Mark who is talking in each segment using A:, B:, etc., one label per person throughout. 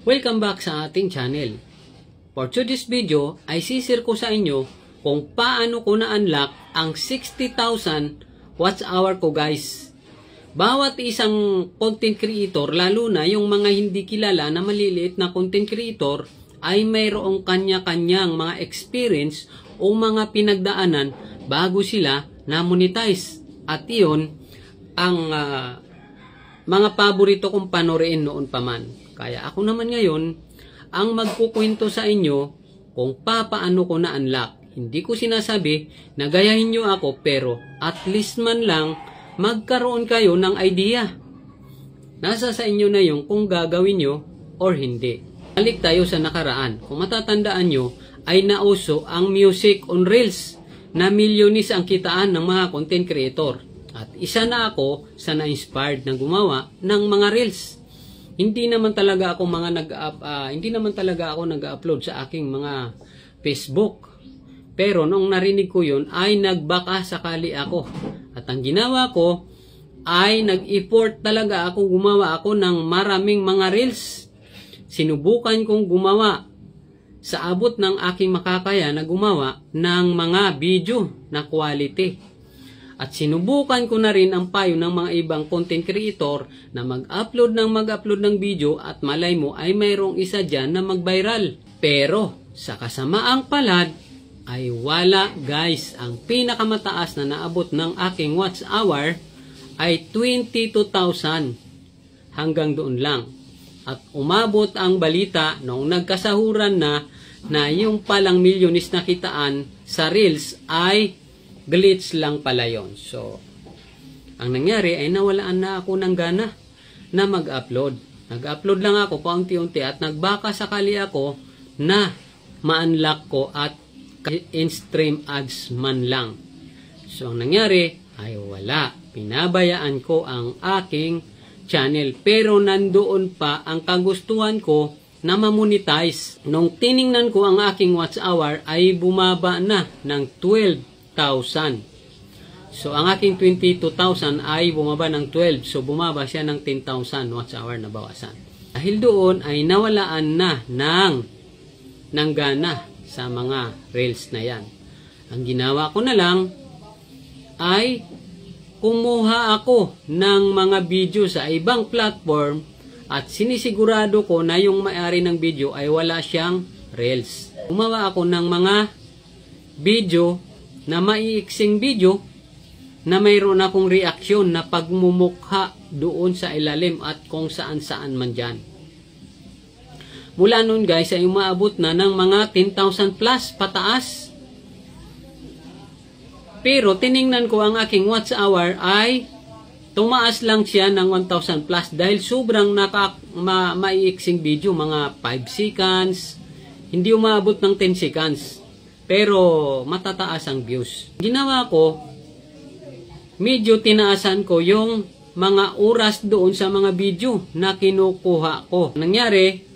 A: Welcome back sa ating channel. For today's video ay sisir ko sa inyo kung paano ko na-unlock ang 60,000 watch hour ko guys. Bawat isang content creator, lalo na yung mga hindi kilala na maliliit na content creator, ay mayroong kanya-kanyang mga experience o mga pinagdaanan bago sila na-monetize. At iyon ang mga paborito kong panoorin noon pa man. Kaya ako naman ngayon ang magkukwento sa inyo kung paano ko na-unlock. Hindi ko sinasabi na gayahin nyo ako, pero at least man lang magkaroon kayo ng idea. Nasa sa inyo na yung kung gagawin nyo or hindi. Balik tayo sa nakaraan. Kung matatandaan nyo, ay nauso ang music on Reels na milyonis ang kitaan ng mga content creator. At isa na ako sa na-inspired na gumawa ng mga Reels. Hindi naman talaga ako nag-upload sa aking mga Facebook. Pero nung narinig ko yun ay nagbaka sakali ako. At ang ginawa ko ay nag-effort talaga ako, gumawa ako ng maraming mga Reels. Sinubukan kong gumawa sa abot ng aking makakaya na gumawa ng mga video na quality. At sinubukan ko na rin ang payo ng mga ibang content creator na mag-upload ng video at malay mo ay mayroong isa dyan na mag-viral. Pero sa kasamaang palad ay wala guys. Ang pinakamataas na naabot ng aking watch hour ay 22,000. Hanggang doon lang. At umabot ang balita noong nagkasahuran na yung palang milyonis na kitaan sa Reels ay glitch lang pala yun. So, ang nangyari ay nawalaan na ako ng gana na mag-upload. Nag-upload lang ako paunti-unti at nagbaka sakali ako na ma-unlock ko at in-stream ads man lang. So, ang nangyari ay wala. Pinabayaan ko ang aking channel. Pero nandoon pa ang kagustuhan ko na ma-monetize. Nung tiningnan ko ang aking watch hour ay bumaba na ng 12,000. So, ang aking 22,000 ay bumaba ng 12. So, bumaba siya ng 10,000 watch hour na bawasan. Dahil doon ay nawalaan na ng gana sa mga Reels na yan. Ang ginawa ko na lang ay kumuha ako ng mga video sa ibang platform at sinisigurado ko na yung may-ari ng video ay wala siyang Reels. Gumawa ako ng mga video na maiiksing video na mayroon akong reaksyon na pagmumukha doon sa ilalim at kung saan-saan man dyan. Mula nun guys ay umaabot na ng mga 10,000 plus pataas. Pero tiningnan ko ang aking watch hour ay tumaas lang siya ng 1,000 plus dahil sobrang maiiksing video, mga 5 seconds, hindi umaabot ng 10 seconds. Pero matataas ang views. Ginawa ko, medyo tinaasan ko yung mga oras doon sa mga video na kinukuha ko. Nangyari,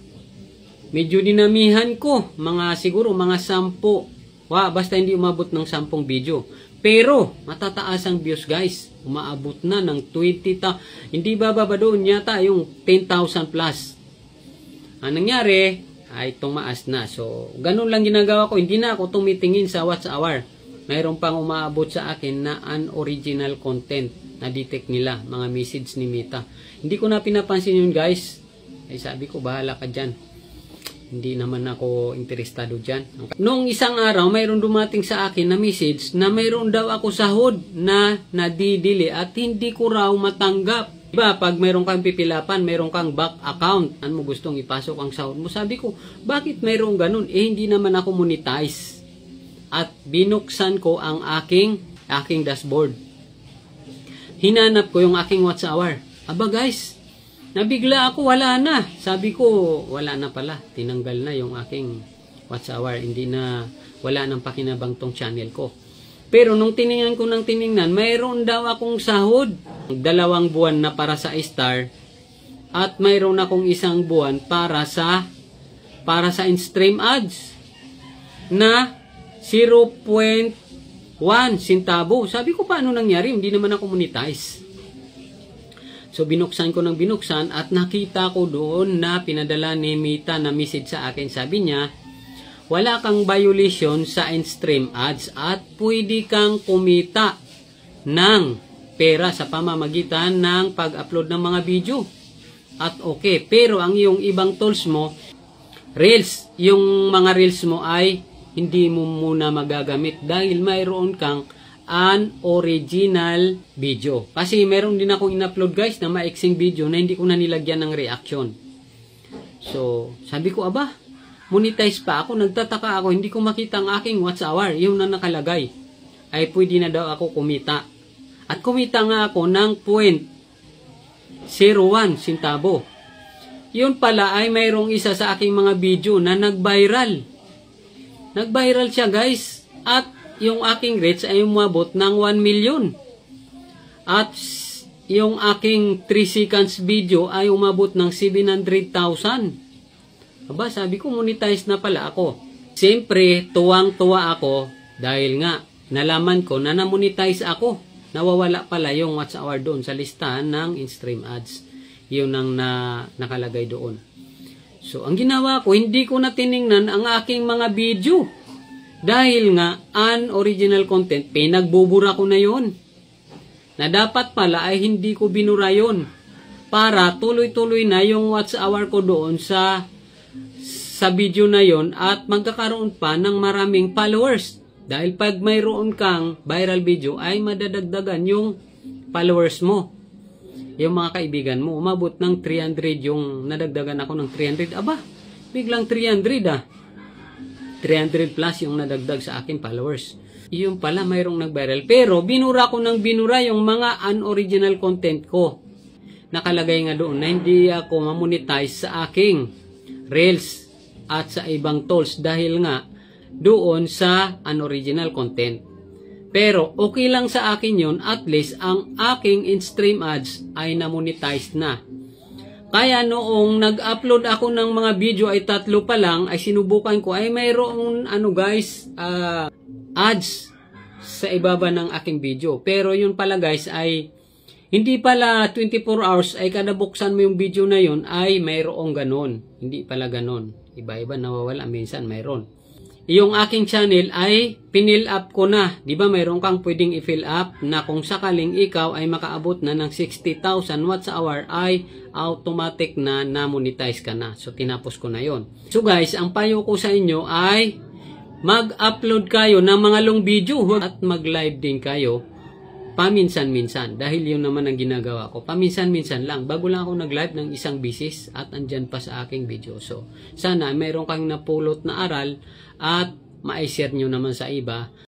A: medyo dinamihan ko, siguro mga 10. Basta hindi umabot ng 10 video. Pero matataas ang views guys. Umaabot na ng 20,000. Hindi bababa doon yata yung 10,000 plus. Ang nangyari ay tumaas na. So, ganun lang ginagawa ko. Hindi na ako tumitingin sa watch hour. Mayroon pang umaabot sa akin na unoriginal content na detect nila, mga message ni Meta. Hindi ko na pinapansin yun guys. Ay sabi ko, bahala ka dyan. Hindi naman ako interesado dyan. Noong isang araw, mayroon dumating sa akin na message na mayroon daw ako sahod na nadidili at hindi ko raw matanggap. Diba, pag mayroon kang pipilapan, mayroon kang back account, ano mo gustong ipasok ang sahod mo? Sabi ko, bakit mayroon ganun? Hindi naman ako monetize. At binuksan ko ang aking dashboard. Hinanap ko yung aking watch hour. Aba guys, nabigla ako, wala na. Sabi ko, wala na pala. Tinanggal na yung aking watch hour. Wala nang pakinabang tong channel ko. Pero nung tiningnan ko ng tiningnan, mayroon daw akong sahod. 2 buwan na para sa Star at mayroon akong 1 buwan para sa in-stream ads na 0.1 centavo. Sabi ko, paano nangyari? Hindi naman ako monetize. So binuksan ko ng binuksan at nakita ko doon na pinadala ni Meta na message sa akin. Sabi niya, wala kang violation sa in-stream ads at pwede kang kumita ng pera sa pamamagitan ng pag-upload ng mga video. At okay, pero ang iyong ibang tools mo, Reels, yung mga Reels mo ay hindi mo muna magagamit dahil mayroon kang an original video. Kasi meron din akong in-upload guys na maiksing video na hindi ko na nilagyan ng reaction. So, sabi ko, aba, monetize pa ako, nagtataka ako, hindi ko makita ang aking watch hour, yung na nakalagay. Ay pwede na daw ako kumita. At kumita nga ako ng 0.01 centavo. Yun pala ay mayroong isa sa aking mga video na nag-viral. Nag-viral siya guys. At yung aking reach ay umabot ng 1 million. At yung aking 3 seconds video ay umabot ng 700,000. Aba, sabi ko monetize na pala ako. Siyempre, tuwang-tuwa ako dahil nga nalaman ko na na-monetize ako. Nawawala pala yung watch hour doon sa listahan ng in-stream ads. Yun ang nakalagay doon. So, ang ginawa ko, hindi ko na tiningnan ang aking mga video. Dahil nga, unoriginal content, pinagbubura ko na yon. Na dapat pala ay hindi ko binura yon. Para tuloy-tuloy na yung watch hour ko doon sa video na yon at magkakaroon pa ng maraming followers. Dahil pag mayroon kang viral video ay madadagdagan yung followers mo. Yung mga kaibigan mo, umabot ng 300 yung nadagdagan ako ng 300. Aba, biglang 300 300 plus yung nadagdag sa akin followers. Yung pala mayroong nag-viral. Pero binura ko ng binura yung mga unoriginal content ko. Nakalagay nga doon na hindi ako mamonetize sa aking Reels at sa ibang tools dahil nga doon sa unoriginal content. Pero okay lang sa akin yun, at least ang aking in-stream ads ay na-monetize na. Kaya noong nag-upload ako ng mga video ay 3 pa lang, ay sinubukan ko ay mayroong ads sa ibaba ng aking video. Pero yun pala guys ay hindi pala 24 hours ay kada buksan mo yung video na yun ay mayroong ganon. Hindi pala ganon. Iba-iba nawawala, minsan mayroon. Yung aking channel ay pinil up ko na. Di ba mayroon kang pwedeng i-fill up na kung sakaling ikaw ay makaabot na ng 60,000 watts hour ay automatic na na-monetize ka na. So tinapos ko na yon. So guys, ang payo ko sa inyo ay mag-upload kayo ng mga long video at mag-live din kayo paminsan-minsan. Dahil yun naman ang ginagawa ko. Paminsan-minsan lang. Bago lang ako nag-live ng isang bisis at andyan pa sa aking video. So sana mayroon kang napulot na aral at ma-share nyo naman sa iba.